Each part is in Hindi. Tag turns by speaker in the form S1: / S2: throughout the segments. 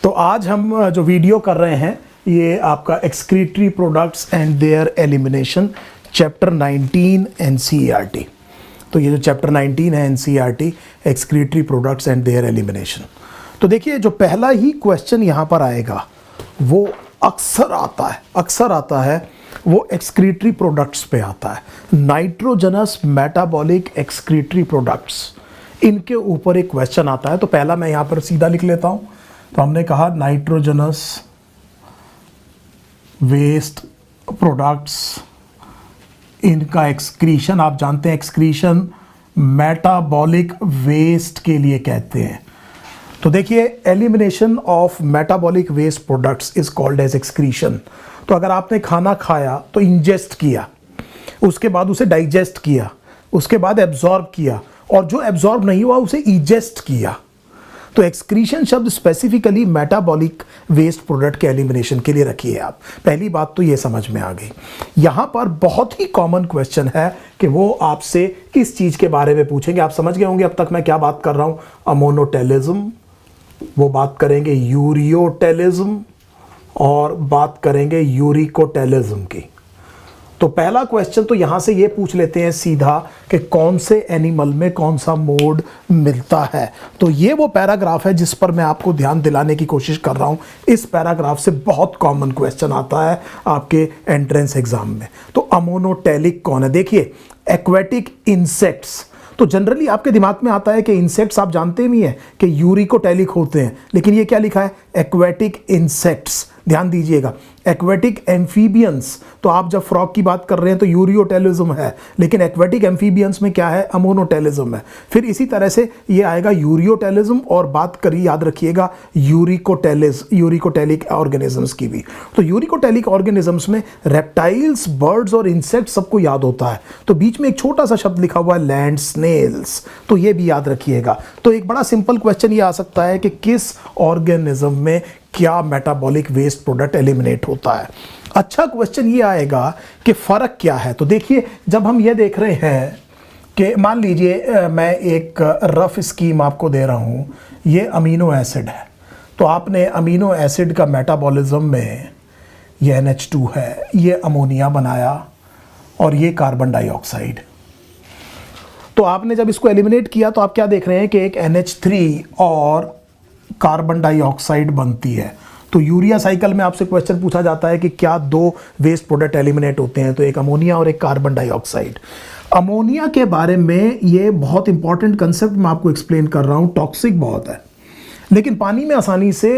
S1: तो आज हम जो वीडियो कर रहे हैं ये आपका excretory products and there elimination chapter 19 NCERT. तो ये जो चैप्टर 19 है NCERT excretory products and there elimination. तो देखिए जो पहला ही क्वेश्चन यहाँ पर आएगा वो अक्सर आता है वो एक्सक्रीटरी प्रोडक्ट्स पे आता है। नाइट्रोजनस मेटाबॉलिक एक्सक्रीटरी प्रोडक्ट्स, इनके ऊपर एक क्वेश्चन आता है। तो पहला मैं यहाँ पर सीधा लिख लेता हूँ। तो हमने कहा नाइट्रोजनस वेस्ट प्रोडक्ट्स, इनका एक्सक्रीशन, आप जानते हैं एक्सक्रीशन मेटाबॉलिक वेस्ट के लिए कहते हैं। तो देखिए elimination of metabolic waste products is called as excretion. तो अगर आपने खाना खाया तो इंजेस्ट किया, उसके बाद उसे डाइजेस्ट किया, उसके बाद एब्जॉर्ब किया, और जो एब्जॉर्ब नहीं हुआ उसे इजेस्ट किया। तो एक्सक्रीशन शब्द स्पेसिफिकली मेटाबॉलिक वेस्ट प्रोडक्ट के एलिमिनेशन के लिए रखिए आप। पहली बात तो ये समझ में आ गई। यहाँ पर बहुत ही कॉमन क्वेश्चन है कि वो आपसे इस चीज़ के बारे में पूछेंगे। आप समझ गए होंगे अब तक मैं क्या बात कर रहा हूँ। अमोनोटेलिज्म, वो बात करेंगे यूरियोटेलिज्म, और बात करेंगे यूरिकोटेलिज्म की। तो पहला क्वेश्चन तो यहां से ये पूछ लेते हैं सीधा कि कौन से एनिमल में कौन सा मोड मिलता है। तो ये वो पैराग्राफ है जिस पर मैं आपको ध्यान दिलाने की कोशिश कर रहा हूं। इस पैराग्राफ से बहुत कॉमन क्वेश्चन आता है आपके एंट्रेंस एग्जाम में। तो अमोनोटेलिक कौन है? देखिए एक्वेटिक इंसेक्ट्स, तो जनरली आपके दिमाग में आता है कि इंसेक्ट्स आप जानते भी हैं कि यूरिकोटेलिक होते हैं, लेकिन ये क्या लिखा है? Aquatic insects. ध्यान दीजिएगा, एक्वेटिक एम्फीबियंस, तो आप जब फ्रॉग की बात कर रहे हैं तो यूरियोटेलिज्म है, लेकिन एक्वेटिक एम्फीबियंस में क्या है? अमोनोटेलिज्म है। फिर इसी तरह से ये आएगा यूरियोटेलिज्म, और बात करिए, याद रखिएगा, यूरिकोटेलिक ऑर्गेनिजम्स की भी। तो यूरिकोटेलिक ऑर्गेनिजम्स में रेप्टाइल्स, बर्ड्स और इंसेक्ट सबको याद होता है। तो बीच में एक छोटा सा शब्द लिखा हुआ है लैंड स्नेल्स, तो ये भी याद रखिएगा। तो एक बड़ा सिंपल क्वेश्चन ये आ सकता है कि किस ऑर्गेनिज्म में क्या मेटाबॉलिक वेस्ट प्रोडक्ट एलिमिनेट होता है। अच्छा क्वेश्चन ये आएगा कि फ़र्क क्या है। तो देखिए जब हम ये देख रहे हैं कि मान लीजिए मैं एक रफ स्कीम आपको दे रहा हूँ, ये अमीनो एसिड है। तो आपने अमीनो एसिड का मेटाबॉलिज्म में ये NH2 है, ये अमोनिया बनाया, और ये कार्बन डाइऑक्साइड। तो आपने जब इसको एलिमिनेट किया तो आप क्या देख रहे हैं कि एक NH3 और कार्बन डाइऑक्साइड बनती है। तो यूरिया साइकिल में आपसे क्वेश्चन पूछा जाता है कि क्या दो वेस्ट प्रोडक्ट एलिमिनेट होते हैं, तो एक अमोनिया और एक कार्बन डाइऑक्साइड। अमोनिया के बारे में ये बहुत इंपॉर्टेंट कंसेप्ट मैं आपको एक्सप्लेन कर रहा हूँ। टॉक्सिक बहुत है, लेकिन पानी में आसानी से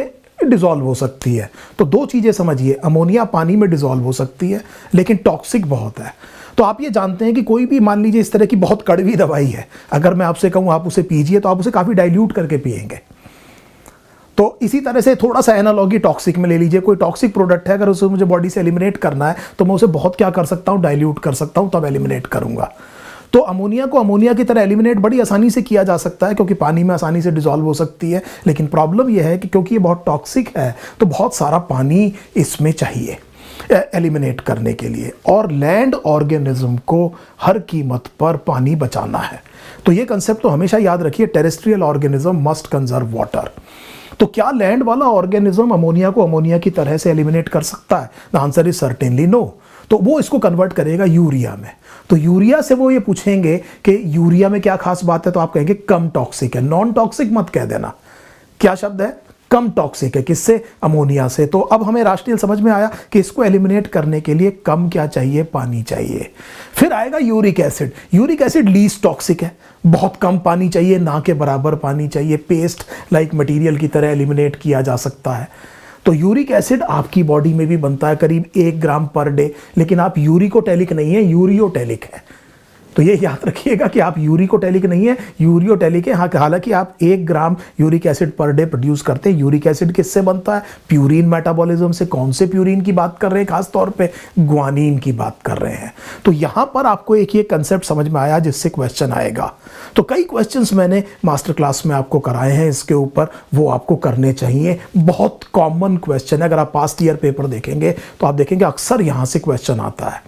S1: डिसॉल्व हो सकती है। तो दो चीज़ें समझिए, अमोनिया पानी में डिसॉल्व हो सकती है, लेकिन टॉक्सिक बहुत है। तो आप ये जानते हैं कि कोई भी मान लीजिए इस तरह की बहुत कड़वी दवाई है, अगर मैं आपसे कहूँ आप उसे पीजिए तो आप उसे काफ़ी डाइल्यूट करके पिएंगे। तो इसी तरह से थोड़ा सा एनालॉगी टॉक्सिक में ले लीजिए। कोई टॉक्सिक प्रोडक्ट है, अगर उसे मुझे बॉडी से एलिमिनेट करना है तो मैं उसे बहुत क्या कर सकता हूँ? डाइल्यूट कर सकता हूँ, तब एलिमिनेट करूँगा। तो अमोनिया को अमोनिया की तरह एलिमिनेट बड़ी आसानी से किया जा सकता है, क्योंकि पानी में आसानी से डिसॉल्व हो सकती है। लेकिन प्रॉब्लम यह है कि क्योंकि ये बहुत टॉक्सिक है तो बहुत सारा पानी इसमें चाहिए एलिमिनेट करने के लिए, और लैंड ऑर्गेनिज्म को हर कीमत पर पानी बचाना है। तो ये कंसेप्ट तो हमेशा याद रखिए, terrestrial organism must conserve water. तो क्या लैंड वाला ऑर्गेनिज्म अमोनिया को अमोनिया की तरह से एलिमिनेट कर सकता है? The answer is certainly no. तो वो इसको कन्वर्ट करेगा यूरिया में। तो यूरिया से वो ये पूछेंगे कि यूरिया में क्या खास बात है, तो आप कहेंगे कम टॉक्सिक है। नॉन टॉक्सिक मत कह देना, क्या शब्द है? कम टॉक्सिक है। किससे? अमोनिया से। तो अब हमें राष्ट्रीय समझ में आया कि इसको एलिमिनेट करने के लिए कम क्या चाहिए? पानी चाहिए। फिर आएगा uric acid. Uric acid least toxic है, बहुत कम पानी चाहिए, ना के बराबर पानी चाहिए, पेस्ट लाइक मटेरियल की तरह एलिमिनेट किया जा सकता है। तो यूरिक एसिड आपकी बॉडी में भी बनता है करीब 1 ग्राम पर डे, लेकिन आप यूरिकोटेलिक नहीं है, यूरियोटेलिक है। तो ये याद रखिएगा कि आप यूरिकोटेलिक नहीं है, यूरियोटेलिक है। हाँ, हालांकि आप 1 gram uric acid per day produce करते हैं। यूरिक एसिड किससे बनता है? प्यूरिन मेटाबॉलिज्म से। कौन से प्यूरिन की बात कर रहे हैं? खास तौर पे ग्वानिन की बात कर रहे हैं। तो यहाँ पर आपको एक ये कंसेप्ट समझ में आया जिससे क्वेश्चन आएगा। तो कई क्वेश्चंस मैंने मास्टर क्लास में आपको कराए हैं इसके ऊपर, वो आपको करने चाहिए। बहुत कॉमन क्वेश्चन है, अगर आप पास्ट ईयर पेपर देखेंगे तो आप देखेंगे अक्सर यहाँ से क्वेश्चन आता है।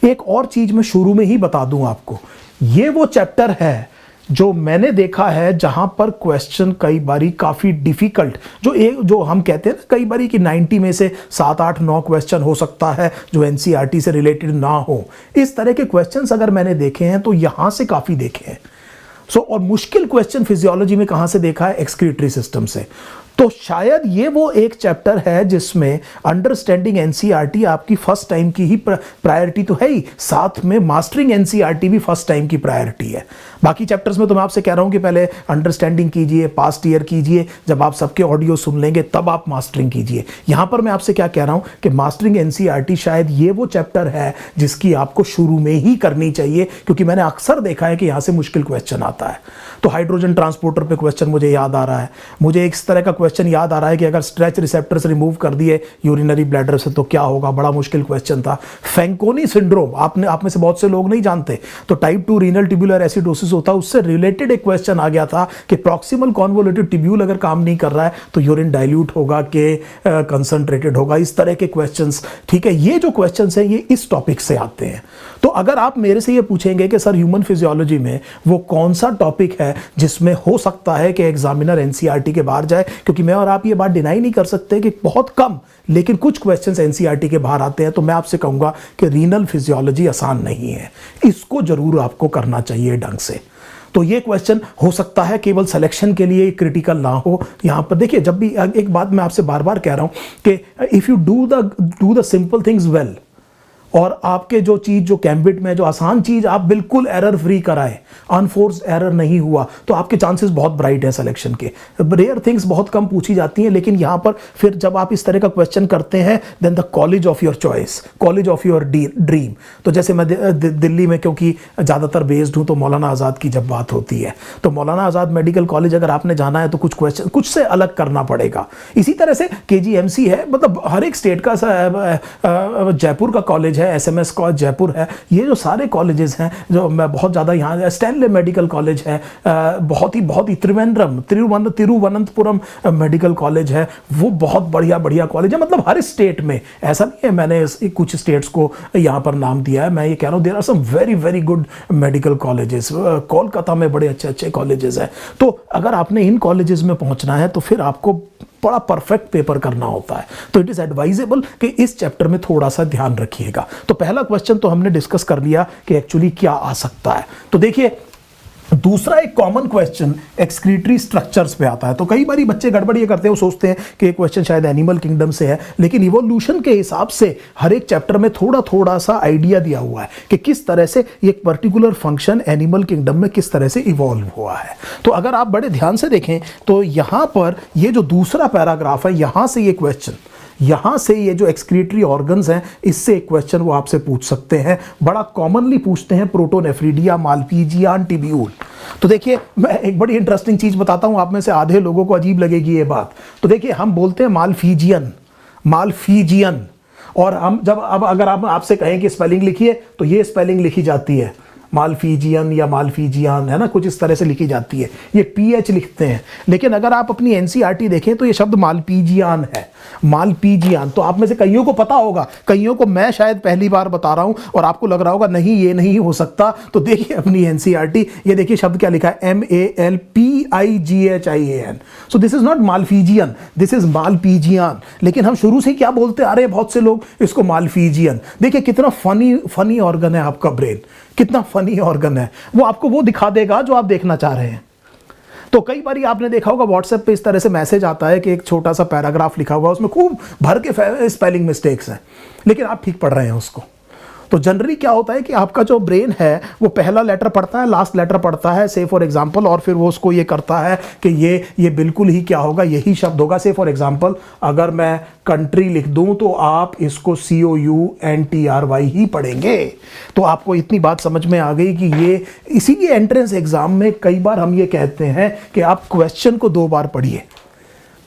S1: एक और चीज मैं शुरू में ही बता दूं आपको, ये वो चैप्टर है जो मैंने देखा है जहां पर क्वेश्चन कई बारी काफी डिफिकल्ट, जो हम कहते हैं ना कई बारी कि 90 में से 7 8 9 क्वेश्चन हो सकता है जो एनसीईआरटी से रिलेटेड ना हो, इस तरह के क्वेश्चंस अगर मैंने देखे हैं तो यहां से काफी देखे हैं। और मुश्किल क्वेश्चन फिजियोलॉजी में कहां से देखा है? एक्सक्रीटरी सिस्टम से। तो शायद ये वो एक चैप्टर है जिसमें अंडरस्टैंडिंग एनसीईआरटी आपकी फर्स्ट टाइम की ही प्रायोरिटी तो है ही, साथ में मास्टरिंग एनसीईआरटी भी फर्स्ट टाइम की प्रायोरिटी है। बाकी चैप्टर्स में तो मैं आपसे कह रहा हूं कि पहले अंडरस्टैंडिंग कीजिए, पास्ट ईयर कीजिए, जब आप सबके ऑडियो सुन लेंगे तब आप मास्टरिंग कीजिए। यहां पर मैं आपसे क्या कह रहा हूं कि मास्टरिंग एनसीईआरटी शायद ये वो चैप्टर है जिसकी आपको शुरू में ही करनी चाहिए, क्योंकि मैंने अक्सर देखा है कि यहां से मुश्किल क्वेश्चन आता है। तो हाइड्रोजन ट्रांसपोर्टर पे क्वेश्चन मुझे याद आ रहा है, मुझे इस तरह का क्वेश्चन याद आ रहा है कि अगर स्ट्रेच रिसेप्टर्स रिमूव कर दिए यूरिनरी ब्लैडर से तो क्या होगा, बड़ा मुश्किल क्वेश्चन था। फैंकोनी सिंड्रोम आप में से बहुत से लोग नहीं जानते, तो टाइप 2 रीनल ट्यूबुलर एसिडोसिस होता है, उससे रिलेटेड एक क्वेश्चन आ गया था कि प्रॉक्सिमल कॉन्वोल्यूटिव ट्यूब्यूल अगर काम नहीं कर रहा है तो यूरिन डाइल्यूट होगा कि कंसंट्रेटेड होगा, इस तरह के क्वेश्चंस। ठीक है, ये जो क्वेश्चंस हैं ये इस टॉपिक से आते हैं। तो अगर आप मेरे से ये पूछेंगे कि सर ह्यूमन फिजियोलॉजी में वो कौन सा टॉपिक है जिसमें हो सकता है कि एग्जामिनर एनसीईआरटी के बाहर जाए, क्योंकि मैं और आप ये बात डिनाई नहीं कर सकते कि बहुत कम लेकिन कुछ क्वेश्चंस एनसीईआरटी के बाहर आते हैं, तो मैं आपसे कहूंगा कि रीनल फिजियोलॉजी आसान नहीं है, इसको जरूर आपको करना चाहिए ढंग से। तो ये क्वेश्चन हो सकता है केवल सिलेक्शन के लिए क्रिटिकल ना हो। यहां पर देखिए, जब भी एक बात मैं आपसे बार बार कह रहा हूं कि if you do the simple things well, और आपके जो चीज जो कैम्बिट में जो आसान चीज आप बिल्कुल एरर फ्री कराएं, अनफोर्स्ड एरर नहीं हुआ, तो आपके चांसेस बहुत ब्राइट है सिलेक्शन के। रेयर थिंग्स बहुत कम पूछी जाती हैं, लेकिन यहां पर फिर जब आप इस तरह का क्वेश्चन करते हैं, then the college of your choice, college of your dream. तो जैसे मैं दिल्ली में क्योंकि ज्यादातर बेस्ड हूं, तो मौलाना आजाद की जब बात होती है तो मौलाना आजाद मेडिकल कॉलेज अगर आपने जाना है तो कुछ क्वेश्चन कुछ से अलग करना पड़ेगा। इसी तरह से केजीएमसी है, मतलब हर एक स्टेट का, जयपुर का कॉलेज है, एसएमएस कॉलेज जयपुर है, ये जो सारे कॉलेजेस हैं जो मैं बहुत ज़्यादा यहाँ, स्टैनले मेडिकल कॉलेज है, बहुत ही तिरुवनंतपुरम मेडिकल कॉलेज है, वो बहुत बढ़िया कॉलेज है। मतलब हर स्टेट में, ऐसा नहीं है मैंने कुछ स्टेट्स को यहाँ पर नाम दिया है, मैं ये कह रहा हूँ there are some very good medical colleges. Kolkata में बड़े अच्छे कॉलेजेस हैं। तो अगर आपने इन कॉलेजेस में पहुँचना है तो फिर आपको बड़ा परफेक्ट पेपर करना होता है। तो इट इज एडवाइजेबल कि इस चैप्टर में थोड़ा सा ध्यान रखिएगा। तो पहला क्वेश्चन तो हमने डिस्कस कर लिया कि एक्चुअली क्या आ सकता है। तो देखिए, दूसरा एक कॉमन क्वेश्चन एक्सक्रीटरी स्ट्रक्चर्स पे आता है। तो कई बारी बच्चे गड़बड़ ये करते हैं, वो सोचते हैं कि ये क्वेश्चन शायद एनिमल किंगडम से है, लेकिन इवोल्यूशन के हिसाब से हर एक चैप्टर में थोड़ा सा आइडिया दिया हुआ है कि किस तरह से एक पर्टिकुलर फंक्शन एनिमल किंगडम में किस तरह से इवॉल्व हुआ है। तो अगर आप बड़े ध्यान से देखें तो यहां पर ये जो दूसरा पैराग्राफ है, यहां से ये क्वेश्चन, यहां से ये जो एक्सक्रीटरी ऑर्गन्स हैं, इससे एक क्वेश्चन वो आपसे पूछ सकते हैं। बड़ा कॉमनली पूछते हैं प्रोटोनेफ्रिडिया, मालपीजियन, टिब्यूल। तो देखिए, मैं एक बड़ी इंटरेस्टिंग चीज बताता हूं, आप में से आधे लोगों को अजीब लगेगी ये बात। तो देखिए, हम बोलते हैं मालफीजियन, और हम जब अब अगर आप आपसे कहें कि स्पेलिंग लिखिए तो ये स्पेलिंग लिखी जाती है मालफीजियन या मालफीजियान, है ना, कुछ इस तरह से लिखी जाती है, ये पीएच लिखते हैं। लेकिन अगर आप अपनी एनसीईआरटी देखें तो ये शब्द मालपीजियान है, मालपीजियान। तो आप में से कईयों को पता होगा, कईयों को मैं शायद पहली बार बता रहा हूं और आपको लग रहा होगा नहीं ये नहीं हो सकता। तो देखिए अपनी एनसीईआरटी, ये देखिए शब्द क्या लिखा है, MALPIGHIAN। So this is not malphigian, this is Malpighian. लेकिन हम शुरू से ही क्या बोलते आ रहे हैं बहुत से लोग, इसको मालफीजियन। देखिए कितना फनी ऑर्गन है आपका ब्रेन, कितना फनी ऑर्गन है, वो आपको वो दिखा देगा जो आप देखना चाह रहे हैं। तो कई बार आपने देखा होगा व्हाट्सएप पे इस तरह से मैसेज आता है कि एक छोटा सा पैराग्राफ लिखा हुआ है, उसमें खूब भर के स्पेलिंग मिस्टेक्स हैं, लेकिन आप ठीक पढ़ रहे हैं उसको। तो जनरली क्या होता है कि आपका जो ब्रेन है वो पहला लेटर पढ़ता है, लास्ट लेटर पढ़ता है, से फॉर एग्जांपल, और फिर वो उसको ये करता है कि ये बिल्कुल ही क्या होगा, यही शब्द होगा। से फॉर एग्जांपल अगर मैं कंट्री लिख दूं तो आप इसको COUNTRY ही पढ़ेंगे। तो आपको इतनी बात समझ में आ गई कि ये, इसीलिए एंट्रेंस एग्जाम में कई बार हम ये कहते हैं कि आप क्वेश्चन को 2 बार पढ़िए।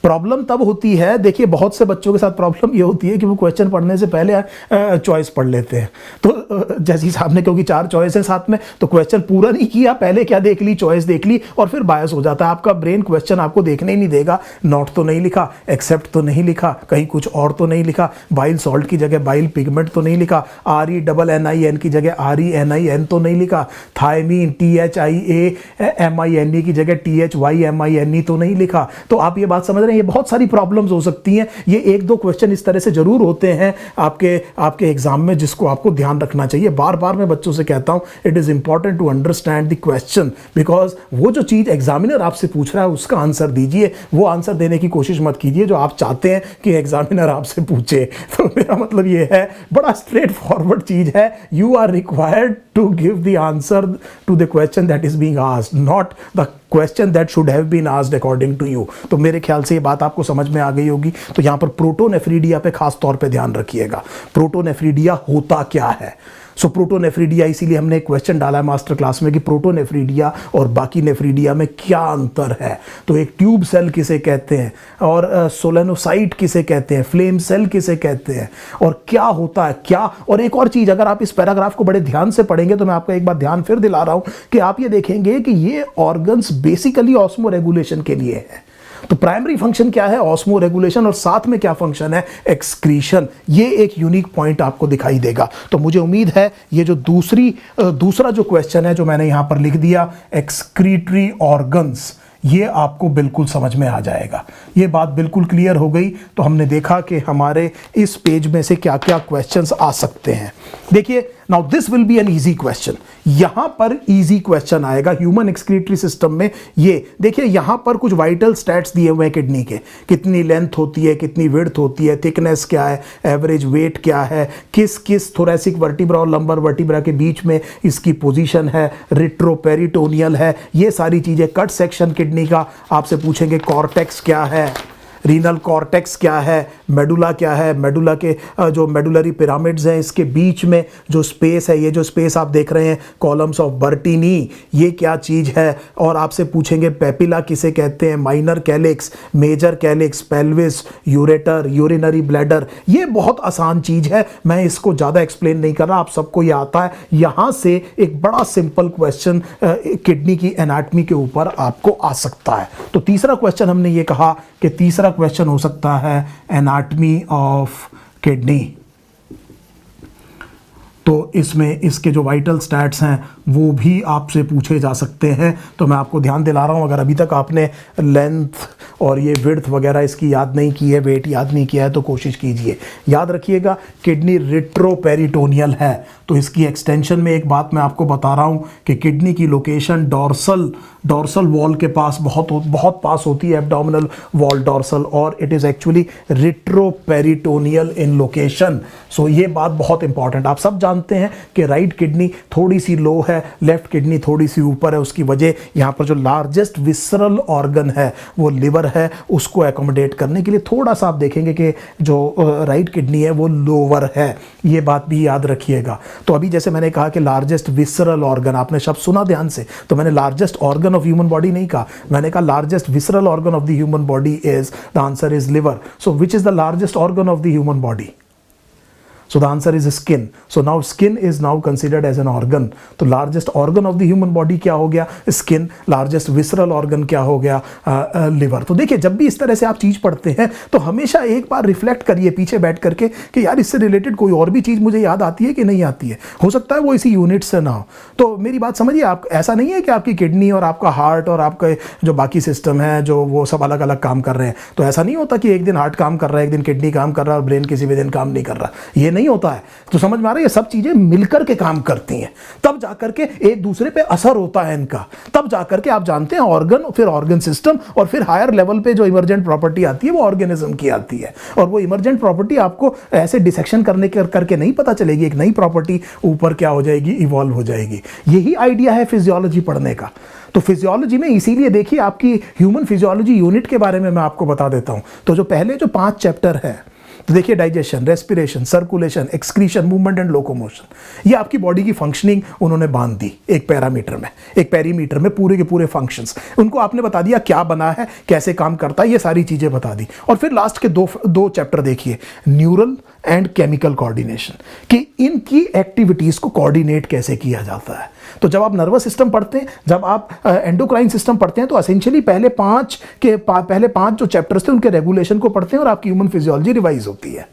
S1: प्रॉब्लम तब होती है, देखिए बहुत से बच्चों के साथ प्रॉब्लम ये होती है कि वो क्वेश्चन पढ़ने से पहले चॉइस पढ़ लेते हैं। तो जैसे साहब ने, क्योंकि 4 चॉइस है साथ में, तो क्वेश्चन पूरा नहीं किया, पहले क्या देख ली, चॉइस देख ली, और फिर बायस हो जाता है। आपका ब्रेन क्वेश्चन आपको देखने ही नहीं देगा, नॉट तो नहीं लिखा, एक्सेप्ट तो नहीं लिखा, कहीं कुछ और तो नहीं लिखा, बाइल सॉल्ट की जगह बाइल पिगमेंट तो नहीं लिखा, RENIN की जगह RENIN तो नहीं लिखा, थायमीन THIAMINE की जगह THYMINE तो नहीं लिखा। तो आप ये बात समझ रहे हैं, ये बहुत सारी प्रॉब्लम्स हो सकती हैं। ये 1-2 क्वेश्चन इस तरह से जरूर होते हैं आपके एग्जाम में, जिसको आपको ध्यान रखना चाहिए। बार बार मैं बच्चों से कहता हूं, it is important to understand the question, because वो जो चीज एग्जामिनर आपसे पूछ रहा है उसका आंसर दीजिए, वो आंसर देने की कोशिश मत कीजिए जो आप चाहते हैं कि एग्जामिनर आपसे पूछे। तो मेरा मतलब ये है, बड़ा स्ट्रेट फॉरवर्ड चीज है, you are required to give the answer to the question that is being asked, not the question that should have been asked according to you. तो मेरे ख्याल से ये बात आपको समझ में आ गई होगी। तो यहाँ पर प्रोटोनेफ्रीडिया पे खास तौर पे ध्यान रखिएगा। प्रोटोनेफ्रीडिया होता क्या है? सो प्रोटोनेफ्रीडिया, इसीलिए हमने एक क्वेश्चन डाला है मास्टर क्लास में कि प्रोटोनेफ्रीडिया और बाकी नेफ्रीडिया में क्या अंतर है। तो एक ट्यूब सेल किसे कहते हैं, और सोलेनोसाइट किसे कहते हैं, फ्लेम सेल किसे कहते हैं, और क्या होता है क्या। और एक और चीज, अगर आप इस पैराग्राफ को बड़े ध्यान से पढ़ेंगे तो मैं आपको एक बार ध्यान फिर दिला रहा हूं कि आप ये देखेंगे कि ये ऑर्गन्स बेसिकली ऑस्मो रेगुलेशन के लिए है। तो प्राइमरी फंक्शन क्या है? ऑस्मो रेगुलेशन, और साथ में क्या फंक्शन है? एक्सक्रीशन। ये एक यूनिक पॉइंट आपको दिखाई देगा। तो मुझे उम्मीद है ये जो दूसरा जो क्वेश्चन है जो मैंने यहां पर लिख दिया, एक्सक्रीटरी ऑर्गन्स, ये आपको बिल्कुल समझ में आ जाएगा। ये बात बिल्कुल क्लियर हो गई। तो हमने देखा कि हमारे इस पेज में से क्या क्या क्वेश्चंस आ सकते हैं। देखिए, now this will be an easy question. यहां पर इजी क्वेश्चन आएगा ह्यूमन एक्सक्रीटरी सिस्टम में। ये देखिए, यहां पर कुछ वाइटल स्टैट्स दिए हुए हैं किडनी के, कितनी लेंथ होती है, कितनी विड्थ होती है, थिकनेस क्या है, एवरेज वेट क्या है, किस किस थोरैसिक वर्टिब्रा और लंबर वर्टिब्रा के बीच में इसकी पोजीशन है, रिट्रोपेरिटोनियल है, ये सारी चीजें। कट सेक्शन किडनी का आपसे पूछेंगे, कॉर्टेक्स क्या है, रीनल कॉर्टेक्स क्या है, मेडुला क्या है, मेडुला के जो मेडुलरी पिरामिड्स हैं इसके बीच में जो स्पेस है, ये जो स्पेस आप देख रहे हैं, कॉलम्स ऑफ बर्टिनी, ये क्या चीज़ है। और आपसे पूछेंगे पेपिला किसे कहते हैं, minor calyx, major calyx, pelvis, ureter, urinary bladder. ये बहुत आसान चीज़ है, मैं इसको ज़्यादा एक्सप्लेन नहीं कर रहा, आप सबको ये आता है। यहाँ से एक बड़ा सिंपल क्वेश्चन किडनी की एनाटमी के ऊपर आपको आ सकता है। तो तीसरा क्वेश्चन हमने ये कहा कि तीसरा क्वेश्चन हो सकता है एनाटमी ऑफ किडनी। तो इसमें इसके जो वाइटल स्टैट्स हैं वो भी आपसे पूछे जा सकते हैं। तो मैं आपको ध्यान दिला रहा हूँ, अगर अभी तक आपने लेंथ और ये विड्थ वगैरह इसकी याद नहीं की है, वेट याद नहीं किया है, तो कोशिश कीजिए। याद रखिएगा, किडनी रिट्रोपेरिटोनियल है। तो इसकी एक्सटेंशन में एक बात मैं आपको बता रहा हूँ कि किडनी की लोकेशन डॉर्सल वॉल के पास बहुत पास होती है, एब्डोमिनल वॉल डॉर्सल, और it is actually retroperitoneal in location. So ये बात बहुत इंपॉर्टेंट। आप सब जानते हैं कि राइट किडनी थोड़ी सी लो है, लेफ्ट किडनी थोड़ी सी ऊपर है। उसकी वजह यहाँ पर जो लार्जेस्ट विसरल ऑर्गन है वो लिवर है, उसको एकोमोडेट करने के लिए थोड़ा सा आप देखेंगे कि जो राइट किडनी है वो लोअर है। ये बात भी याद रखिएगा। तो अभी जैसे मैंने कहा कि लार्जेस्ट विसरल ऑर्गन, आपने शब्द सुना ध्यान से, तो मैंने largest organ of human body नहीं कहा, मैंने कहा largest visceral organ of the human body is, the answer is liver. So which is the largest organ of the human body? So the answer is skin. So now skin is now considered as an organ. तो largest organ of the human body क्या हो गया? Skin. Largest visceral organ क्या हो गया? liver. तो देखिए, जब भी इस तरह से आप चीज़ पढ़ते हैं तो हमेशा एक बार रिफ्लेक्ट करिए पीछे बैठ करके कि यार इससे रिलेटेड कोई और भी चीज़ मुझे याद आती है कि नहीं आती है। हो सकता है वो इसी यूनिट से ना हो। तो मेरी बात समझिए, आप ऐसा नहीं है कि आपकी किडनी और आपका हार्ट और आपका जो बाकी सिस्टम है जो वो सब अलग अलग काम कर रहे हैं। तो ऐसा नहीं होता कि एक दिन हार्ट काम कर रहा है, एक दिन किडनी काम कर रहा है और ब्रेन किसी भी दिन काम नहीं कर रहा, ये नहीं होता है। तो समझ में आ रहा है, ये सब चीजें मिलकर के काम करती हैं, तब जाकर के एक दूसरे पे असर होता है इनका, तब जाकर के आप जानते हैं ऑर्गन, फिर ऑर्गन सिस्टम, और फिर हायर लेवल पे जो इमर्जेंट प्रॉपर्टी आती है वो ऑर्गेनिज्म की आती है। और वो इमर्जेंट प्रॉपर्टी आपको ऐसे डिसेक्शन करके नहीं पता चलेगी, एक नई प्रॉपर्टी ऊपर क्या हो जाएगी, इवॉल्व हो जाएगी। यही आइडिया है फिजियोलॉजी पढ़ने का। तो फिजियोलॉजी में इसीलिए देखिए, आपकी ह्यूमन फिजियोलॉजी यूनिट के बारे में मैं आपको बता देता हूं। तो जो पहले जो 5 चैप्टर है तो देखिए digestion, respiration, circulation, excretion, movement and locomotion, ये आपकी बॉडी की फंक्शनिंग उन्होंने बांध दी एक पैरामीटर में, एक पेरीमीटर में पूरे के पूरे फंक्शंस उनको आपने बता दिया, क्या बना है, कैसे काम करता है, ये सारी चीजें बता दी। और फिर लास्ट के दो चैप्टर देखिए, न्यूरल एंड केमिकल कोऑर्डिनेशन, कि इनकी एक्टिविटीज को कोऑर्डिनेट कैसे किया जाता है। तो जब आप नर्वस सिस्टम पढ़ते हैं, जब आप एंडोक्राइन सिस्टम पढ़ते हैं, तो एसेंशियली पहले पांच जो चैप्टर्स थे उनके रेगुलेशन को पढ़ते हैं और आपकी ह्यूमन फिजियोलॉजी रिवाइज होती है।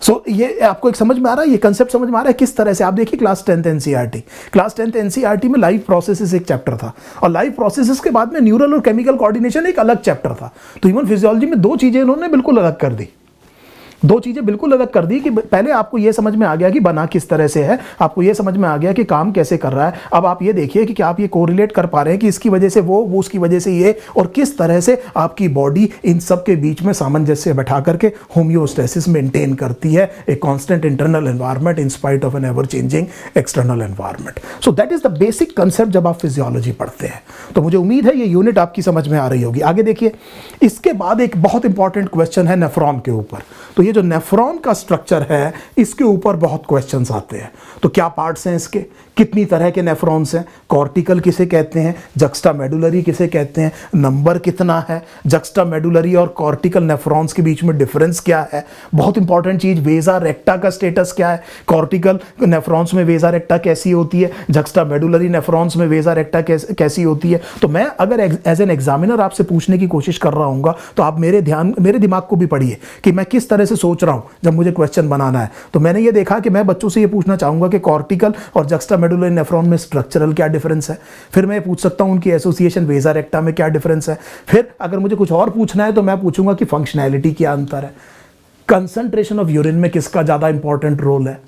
S1: सो ये आपको एक समझ में आ रहा है, ये कंसेप्ट समझ में आ रहा है किस तरह से। आप देखिए class 10th NCERT, class 10th NCERT में लाइफ प्रोसेसेस एक चैप्टर था, और लाइफ प्रोसेसेस के बाद में न्यूरल और केमिकल कोऑर्डिनेशन एक अलग चैप्टर था। तो ह्यूमन फिजियोलॉजी में दो चीजें इन्होंने बिल्कुल अलग कर दी, दो चीजें बिल्कुल अलग कर दी, कि पहले आपको यह समझ में आ गया कि बना किस तरह से है, आपको यह समझ में आ गया कि काम कैसे कर रहा है। अब आप ये देखिए कि क्या आप ये कोरिलेट कर पा रहे हैं कि इसकी वजह से वो उसकी वजह से ये, और किस तरह से आपकी बॉडी इन सब के बीच में सामंजस्य बैठा करके होम्योस्टेसिस मेंटेन करती है, a constant internal environment in spite of an ever changing external environment. So that is the basic concept जब आप फिजियोलॉजी पढ़ते हैं। तो मुझे उम्मीद है ये यूनिट आपकी समझ में आ रही होगी। आगे देखिए, इसके बाद एक बहुत इंपॉर्टेंट क्वेश्चन है नेफ्रॉन के ऊपर। तो ये जो नेफ्रॉन का स्ट्रक्चर है, इसके ऊपर बहुत क्वेश्चंस आते हैं। तो क्या पार्ट्स हैं इसके, कितनी तरह के नेफ्रॉन्स हैं, कॉर्टिकल किसे कहते हैं, जक्स्टा मेडुलरी किसे कहते हैं, नंबर कितना है, जक्स्टा मेडुलरी और कॉर्टिकल नेफ्रॉन्स के बीच में डिफरेंस क्या है, बहुत इंपॉर्टेंट चीज वेजा रेक्टा का स्टेटस क्या है, कॉर्टिकल नेफ्रॉन्स में वेजा रेक्टा कैसी होती है, जक्स्टा मेडुलरी नेफ्रॉन्स में वेजा रेक्टा कैसी होती है। तो मैं अगर एज एन एग्जामिनर आपसे पूछने की कोशिश कर रहा हूँ, तो आप मेरे दिमाग को भी पढ़िए कि मैं किस तरह से सोच रहा हूँ जब मुझे क्वेश्चन बनाना है। तो मैंने ये देखा कि मैं बच्चों से ये पूछना चाहूंगा कि कॉर्टिकल और जक्स्टा मेडुलरी नेफ्रॉन में स्ट्रक्चरल क्या डिफरेंस है। फिर मैं पूछ सकता हूं उनकी एसोसिएशन वेजा रेक्टा में क्या डिफरेंस है। फिर अगर मुझे कुछ और पूछना है तो मैं पूछूंगा कि फंक्शनैलिटी क्या अंतर है, कंसंट्रेशन ऑफ यूरिन में किसका ज्यादा इंपॉर्टेंट रोल है,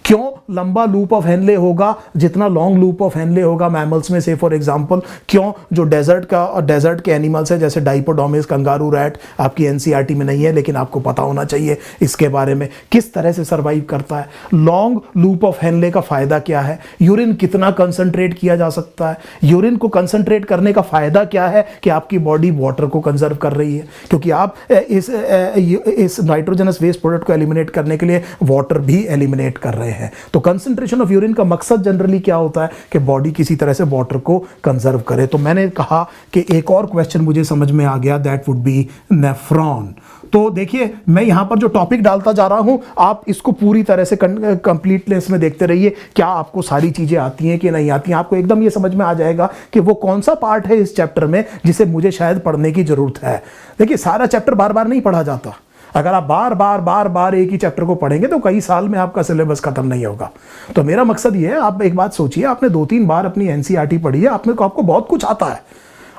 S1: क्यों लंबा लूप ऑफ हेनले होगा जितना लॉन्ग लूप ऑफ हेनले होगा मैमल्स में, से फॉर एग्जांपल क्यों जो डेजर्ट का और डेजर्ट के एनिमल्स है जैसे डाइपोडोमिस, कंगारू रैट, आपकी एनसीईआरटी में नहीं है लेकिन आपको पता होना चाहिए इसके बारे में, किस तरह से सर्वाइव करता है। लॉन्ग लूप ऑफ हेनले का फायदा क्या है, यूरिन कितना कंसंट्रेट किया जा सकता है, यूरिन को कंसंट्रेट करने का फायदा क्या है कि आपकी बॉडी वाटर को कंजर्व कर रही है, क्योंकि आप इस नाइट्रोजनस वेस्ट प्रोडक्ट को एलिमिनेट करने के लिए वाटर भी एलिमिनेट कर रहे हैं। तो कंसंट्रेशन ऑफ यूरिन का मकसद जनरली क्या होता है कि बॉडी किसी तरह से वाटर को कंजर्व करे। तो मैंने कहा कि एक और क्वेश्चन मुझे समझ में आ गया, दैट वुड बी नेफ्रॉन। तो देखिए मैं यहां पर जो टॉपिक डालता जा रहा हूं, आप इसको पूरी तरह से कंप्लीटनेस में देखते रहिए, क्या आपको सारी चीजें आती हैं कि नहीं आती हैं। आपको एकदम ये समझ में आ जाएगा कि वो कौन सा पार्ट है इस चैप्टर में जिसे मुझे शायद पढ़ने की जरूरत है। देखिए सारा चैप्टर बार बार नहीं पढ़ा जाता, अगर आप बार बार एक ही चैप्टर को पढ़ेंगे तो कई साल में आपका सिलेबस खत्म नहीं होगा। तो मेरा मकसद ये है, आप एक बात सोचिए, आपने 2-3 बार अपनी एनसीईआरटी पढ़ी है, आपको बहुत कुछ आता है।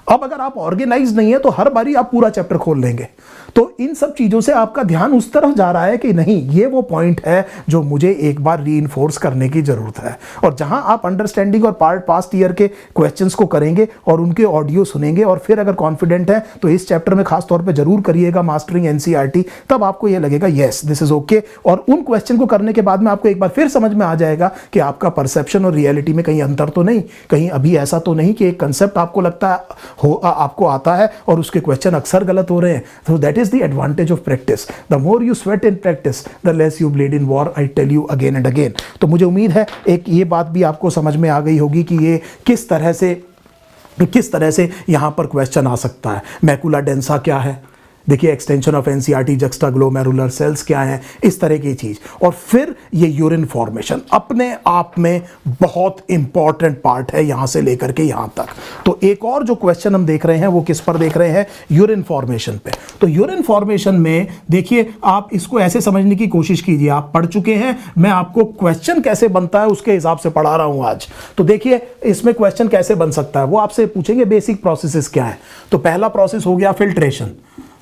S1: अब अगर आप ऑर्गेनाइज नहीं है तो हर बारी आप पूरा चैप्टर खोल लेंगे। तो इन सब चीजों से आपका ध्यान उस तरफ जा रहा है कि नहीं, ये वो पॉइंट है जो मुझे एक बार रीइंफोर्स करने की जरूरत है। और जहां आप अंडरस्टैंडिंग और पास्ट ईयर के क्वेश्चंस को करेंगे और उनके ऑडियो सुनेंगे और फिर अगर कॉन्फिडेंट है तो इस चैप्टर में खास तौर पे जरूर करिएगा मास्टरिंग एनसीईआरटी, तब आपको ये लगेगा यस दिस इज ओके। और उन क्वेश्चन को करने के बाद में आपको एक बार फिर समझ में आ जाएगा कि आपका परसेप्शन और रियलिटी में कहीं अंतर तो नहीं, कहीं अभी ऐसा तो नहीं कि एक कंसेप्ट आपको लगता है आपको आता है और उसके क्वेश्चन अक्सर गलत हो रहे हैं। So that is the advantage of practice. The more you sweat in practice, the less you bleed in war. I tell you again and again. तो मुझे उम्मीद है एक ये बात भी आपको समझ में आ गई होगी कि ये किस तरह से यहाँ पर क्वेश्चन आ सकता है। मैकुला डेंसा क्या है, देखिए extension of NCERT, juxtaglomerular cells क्या हैं, इस तरह की चीज। और फिर ये यूरिन फॉर्मेशन अपने आप में बहुत इंपॉर्टेंट पार्ट है यहां से लेकर के यहां तक। तो एक और जो क्वेश्चन हम देख रहे हैं वो किस पर देख रहे हैं, यूरिन फॉर्मेशन पे। तो यूरिन फॉर्मेशन में देखिए आप इसको ऐसे समझने की कोशिश कीजिए, आप पढ़ चुके हैं, मैं आपको क्वेश्चन कैसे बनता है उसके हिसाब से पढ़ा रहा हूं आज। तो देखिए इसमें क्वेश्चन कैसे बन सकता है, वो आपसे पूछेंगे बेसिक प्रोसेसेस क्या है। तो पहला प्रोसेस हो गया फिल्ट्रेशन।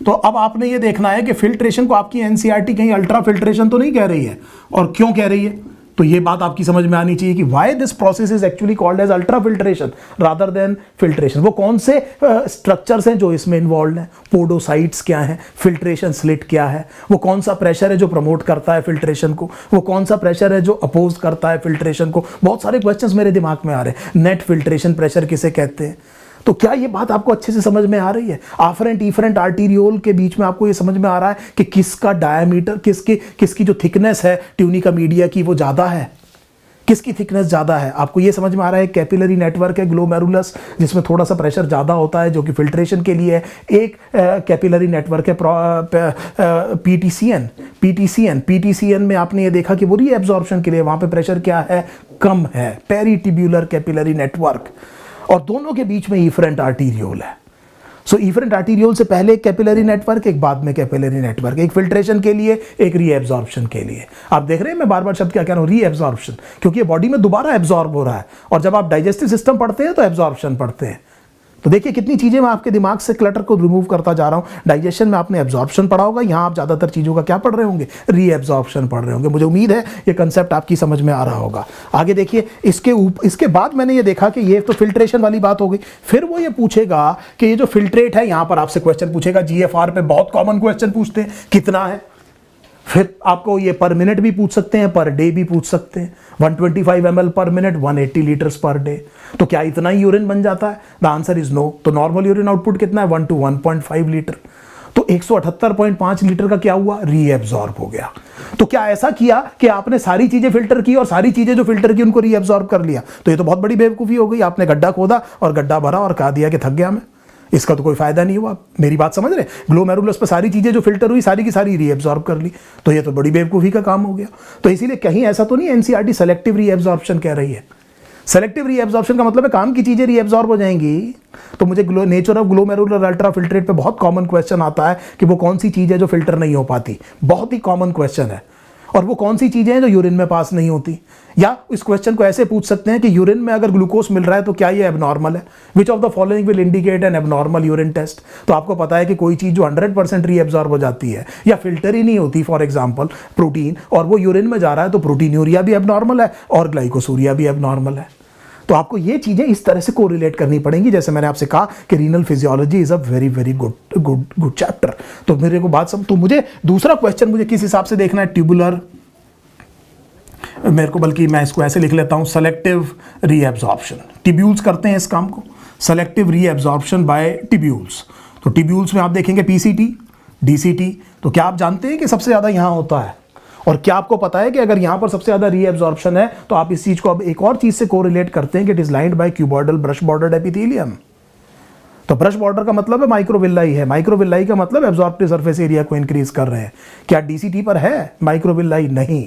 S1: तो अब आपने ये देखना है कि फिल्ट्रेशन को आपकी एनसीईआरटी कहीं अल्ट्रा फिल्ट्रेशन तो नहीं कह रही है, और क्यों कह रही है, तो ये बात आपकी समझ में आनी चाहिए कि why this process is actually called as ultra filtration rather than filtration. वो कौन से स्ट्रक्चर्स हैं जो इसमें इन्वॉल्व हैं, पोडोसाइट्स क्या हैं, फिल्ट्रेशन स्लिट क्या है, वो कौन सा प्रेशर है जो प्रमोट करता है फिल्ट्रेशन को, वो कौन सा प्रेशर है जो अपोज करता है फिल्ट्रेशन को। बहुत सारे क्वेश्चंस मेरे दिमाग में आ रहे हैं। नेट फिल्ट्रेशन प्रेशर किसे कहते हैं, तो क्या ये बात आपको अच्छे से समझ में आ रही है? आफरेंट इफरेंट आर्टीरियोल के बीच में आपको ये समझ में आ रहा है कि किसका डायमीटर, किसकी जो थिकनेस है ट्यूनिका मीडिया की वो ज़्यादा है, किसकी थिकनेस ज़्यादा है? आपको ये समझ में आ रहा है कैपिलरी नेटवर्क है ग्लोमेरुलस, जिसमें थोड़ा सा प्रेशर ज़्यादा होता है जो कि फिल्ट्रेशन के लिए है। एक कैपिलरी नेटवर्क है पीटीसीएन में आपने ये देखा कि वो रीएब्जॉर्प्शन के लिए वहाँ पे प्रेशर क्या है, कम है, पेरीटिब्यूलर कैपिलरी नेटवर्क। और दोनों के बीच में इफरेंट आर्टीरियोल है। सो इफरेंट आर्टीरियोल से पहले एक कैपिलरी नेटवर्क, एक बाद में कैपिलरी नेटवर्क, एक फिल्ट्रेशन के लिए, एक रीएब्जॉर्प्शन के लिए। आप देख रहे हैं मैं बार बार शब्द क्या कह रहा हूँ, रीएब्जॉर्प्शन, क्योंकि ये बॉडी में दोबारा एब्जॉर्ब हो रहा है। और जब आप डाइजेस्टिव सिस्टम पढ़ते हैं तो एब्जॉर्प्शन पढ़ते हैं। तो देखिए कितनी चीजें मैं आपके दिमाग से क्लटर को रिमूव करता जा रहा हूं। डाइजेशन में आपने एब्जॉर्प्शन पढ़ा होगा, यहां आप ज्यादातर चीजों का क्या पढ़ रहे होंगे, रीएब्जॉर्प्शन पढ़ रहे होंगे। मुझे उम्मीद है ये कंसेप्ट आपकी समझ में आ रहा होगा। आगे देखिए, इसके बाद मैंने ये देखा कि ये तो फिल्ट्रेशन वाली बात हो गई। फिर वो ये पूछेगा कि ये जो फिल्ट्रेट है, यहां पर आपसे क्वेश्चन पूछेगा, जीएफआर पे बहुत कॉमन क्वेश्चन पूछते हैं, कितना है। फिर आपको ये पर मिनट भी पूछ सकते हैं, पर डे भी पूछ सकते हैं। 125 ml पर मिनट, 180 लीटर्स पर डे। तो क्या इतना ही यूरिन बन जाता है? The answer is no. तो नॉर्मल यूरिन आउटपुट कितना है? 1 to 1.5 लीटर। तो 178.5 लीटर का क्या हुआ? रीएब्जॉर्ब हो गया। तो क्या ऐसा किया कि आपने सारी चीजें फिल्टर की और सारी चीजें जो फिल्टर की उनको रीएब्जॉर्ब कर लिया? तो ये तो बहुत बड़ी बेवकूफी हो गई। आपने गड्ढा खोदा और गड्ढा भरा और कहा दिया कि थक गया मैं। इसका तो कोई फायदा नहीं हुआ। मेरी बात समझ रहे? ग्लोमेरुलस पर सारी चीजें जो फिल्टर हुई सारी की सारी रीएब्जॉर्ब कर ली। तो ये तो बड़ी बेवकूफी का काम हो गया। तो इसीलिए कहीं ऐसा तो नहीं एनसीईआरटी सेलेक्टिव रीएब्जॉर्प्शन कह रही है। सेलेक्टिव रीएब्जॉर्प्शन का मतलब है काम की चीजें रीएब्जॉर्ब हो जाएंगी। तो मुझे nature of glomerular ultra filtrate पे बहुत कॉमन क्वेश्चन आता है कि वो कौन सी चीज है जो फिल्टर नहीं हो पाती। बहुत ही कॉमन क्वेश्चन है। और वो कौन सी चीजें हैं जो यूरिन में पास नहीं होती। या इस क्वेश्चन को ऐसे पूछ सकते हैं कि यूरिन में अगर ग्लूकोज मिल रहा है तो क्या ये एबनॉर्मल है? Which of the following will indicate an abnormal urine test? तो आपको पता है कि कोई चीज जो 100% रीएब्जॉर्ब हो जाती है या फिल्टर ही नहीं होती, फॉर एग्जाम्पल प्रोटीन, और वो यूरिन में जा रहा है, तो प्रोटीनूरिया भी एबनॉर्मल है और ग्लाइकोसूरिया भी एबनॉर्मल है। तो आपको ये चीजें इस तरह से कोरिलेट करनी पड़ेंगी। जैसे मैंने आपसे कहा कि renal physiology is a very very good chapter. तो मेरे को बात सब, तो मुझे दूसरा क्वेश्चन मुझे किस हिसाब से देखना है, ट्यूबुलर, मेरे को बल्कि मैं इसको ऐसे लिख लेता हूं, सेलेक्टिव रीएब्जॉर्प्शन। टिब्यूल्स करते हैं इस काम को, सेलेक्टिव रीएब्जॉर्प्शन बाय टिब्यूल्स। तो टिब्यूल्स में आप देखेंगे पीसीटी, डीसीटी। तो क्या आप जानते हैं कि सबसे ज्यादा यहां होता है? और क्या आपको पता है कि अगर यहां पर सबसे ज्यादा रीएब्जॉर्प्शन है तो आप इस चीज को अब एक और चीज से कोरिलेट करते हैं कि it is lined by cuboidal brush bordered epithelium. तो ब्रश बॉर्डर का मतलब है माइक्रोविल्लाई है। माइक्रोविल्लाई का मतलब एब्जॉर्प्टिव सरफेस एरिया को इंक्रीज कर रहे हैं। क्या डीसीटी पर है माइक्रोविल्लाई? नहीं।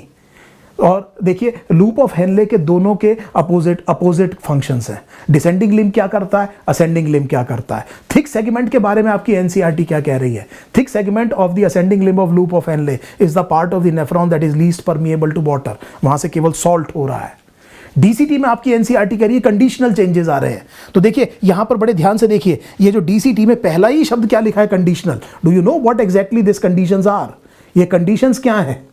S1: और देखिए लूप ऑफ हेनले के दोनों के अपोजिट फंक्शंस हैं। डिसेंडिंग लिम्ब क्या करता है, असेंडिंग लिम्ब क्या करता है। थिक सेगमेंट के बारे में आपकी एनसीईआरटी क्या कह रही है? Thick segment of the ascending limb of loop of Henle is the part of the nephron that is least permeable to water. वहां से केवल सॉल्ट हो रहा है। डीसीटी में आपकी एनसीईआरटी कह रही है कंडीशनल चेंजेस आ रहे हैं। तो देखिए यहां पर बड़े ध्यान से देखिए, ये जो डीसीटी में पहला ही शब्द क्या लिखा है, conditional. Do you know what exactly this conditions are? ये कंडीशंस क्या है?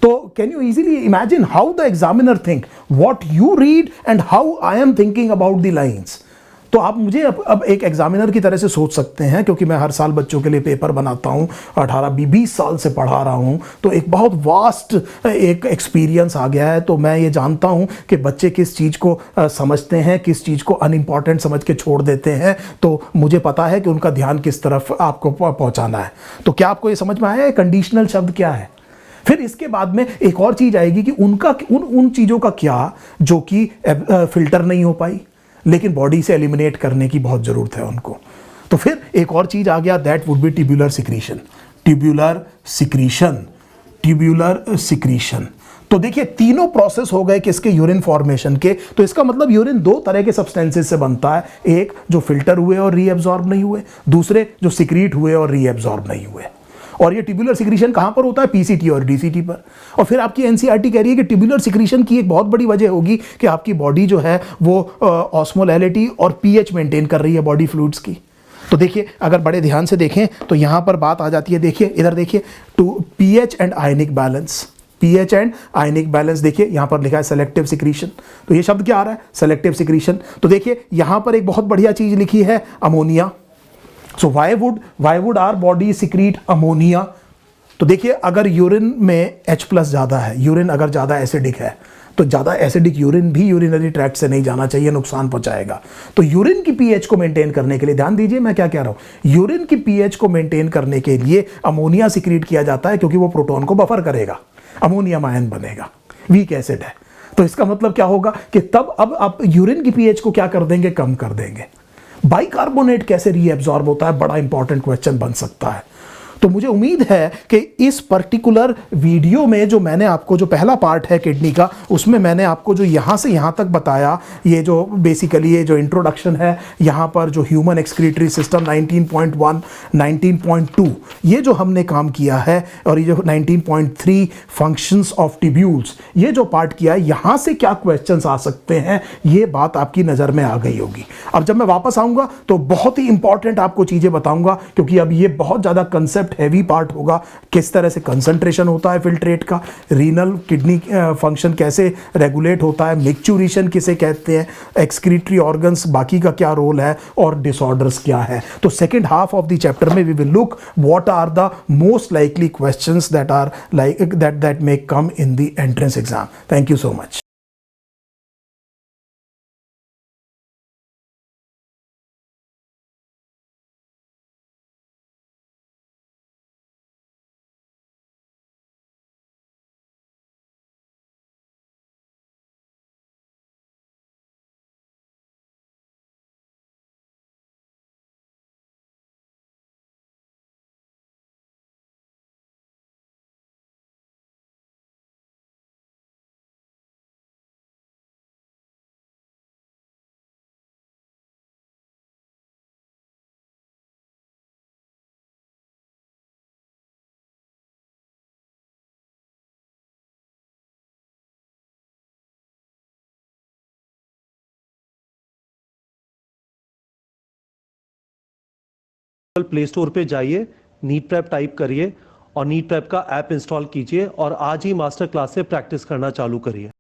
S1: तो can you easily imagine how the examiner think, what you read and how I am thinking about the lines. तो आप मुझे अब एक एग्जामिनर की तरह से सोच सकते हैं, क्योंकि मैं हर साल बच्चों के लिए पेपर बनाता हूं, 18-20 साल से पढ़ा रहा हूं, तो एक बहुत वास्ट एक एक्सपीरियंस आ गया है। तो मैं ये जानता हूं कि बच्चे किस चीज़ को समझते हैं, किस चीज़ को अनइम्पॉर्टेंट समझ के छोड़ देते हैं। तो मुझे पता है कि उनका ध्यान किस तरफ आपको पहुंचाना है। तो क्या आपको ये समझ में आया कंडीशनल शब्द क्या है? फिर इसके बाद में एक और चीज आएगी कि उनका उन चीजों का क्या जो कि फिल्टर नहीं हो पाई लेकिन बॉडी से एलिमिनेट करने की बहुत जरूरत है उनको। तो फिर एक और चीज आ गया, that would be tubular secretion. Tubular secretion, tubular secretion. तो देखिए तीनों प्रोसेस हो गए किसके, यूरिन फॉर्मेशन के। तो इसका मतलब यूरिन दो तरह के सब्सटेंसेस से बनता है, एक जो फिल्टर हुए और रीएब्जॉर्ब नहीं हुए, दूसरे जो सिक्रीट हुए और रीएब्जॉर्ब नहीं हुए। और ये ट्यूबुलर सिक्रीशन कहां पर होता है, पीसीटी और डीसीटी पर। और फिर आपकी एनसीईआरटी कह रही है कि ट्यूबुलर सिक्रीशन की एक बहुत बड़ी वजह होगी कि आपकी बॉडी जो है वो ऑस्मोलैलिटी और पीएच मेंटेन कर रही है बॉडी फ्लूइड्स की। तो देखिए अगर बड़े ध्यान से देखें तो यहां पर बात आ जाती है, देखिए इधर देखिए, to pH and ionic balance. PH and ionic balance, देखिए यहां पर लिखा है सेलेक्टिव सिक्रीशन। तो ये शब्द क्या आ रहा है, सेलेक्टिव सिक्रीशन। तो देखिए यहां पर एक बहुत बढ़िया चीज लिखी है, ammonia. So why would our body secrete ammonia? तो देखिए, अगर यूरिन में H+ ज़्यादा है, यूरिन अगर ज़्यादा एसिडिक है, तो ज़्यादा एसिडिक यूरिन भी यूरिनरी ट्रैक्ट से नहीं जाना चाहिए, नुकसान पहुंचाएगा। तो यूरिन की पीएच को मेंटेन करने के लिए, ध्यान दीजिए मैं क्या कह रहा हूं, यूरिन की पीएच को मेंटेन करने के लिए अमोनिया सिक्रीट किया जाता है, क्योंकि वो प्रोटॉन को बफर करेगा, अमोनियम आयन बनेगा, वीक एसिड है। तो इसका मतलब क्या होगा कि तब अब आप यूरिन की पीएच को क्या कर देंगे, कम कर देंगे। बाइकार्बोनेट कैसे रीएब्जॉर्ब होता है, बड़ा इंपॉर्टेंट क्वेश्चन बन सकता है। तो मुझे उम्मीद है कि इस पर्टिकुलर वीडियो में जो मैंने आपको, जो पहला पार्ट है किडनी का, उसमें मैंने आपको जो यहाँ से यहाँ तक बताया, ये जो बेसिकली ये जो इंट्रोडक्शन है, यहाँ पर जो ह्यूमन एक्सक्रीटरी सिस्टम 19.1, 19.2 ये जो हमने काम किया है, और ये जो 19.3 फंक्शंस ऑफ ट्यूब्यूल्स, ये जो पार्ट किया है, यहाँ से क्या क्वेश्चंस आ सकते हैं, ये बात आपकी नज़र में आ गई होगी। अब जब मैं वापस आऊँगा तो बहुत ही इंपॉर्टेंट आपको चीज़ें बताऊँगा, क्योंकि अब ये बहुत ज़्यादा कंसेप्ट हैवी पार्ट होगा। किस तरह से कंसंट्रेशन होता है फिल्ट्रेट का, रीनल किडनी फंक्शन कैसे रेगुलेट होता है, मिक्चुरेशन किसे कहते हैं, एक्सक्रीटरी ऑर्गन्स बाकी का क्या रोल है, और डिसऑर्डर्स क्या है। तो second half of the chapter में we will look what are the most likely questions that are like that may come in the entrance exam. Thank you so much.
S2: Play store पे जाइए, नीट प्रेप टाइप करिए और नीट प्रेप का ऐप इंस्टॉल कीजिए और आज ही मास्टर क्लास से प्रैक्टिस करना चालू करिए।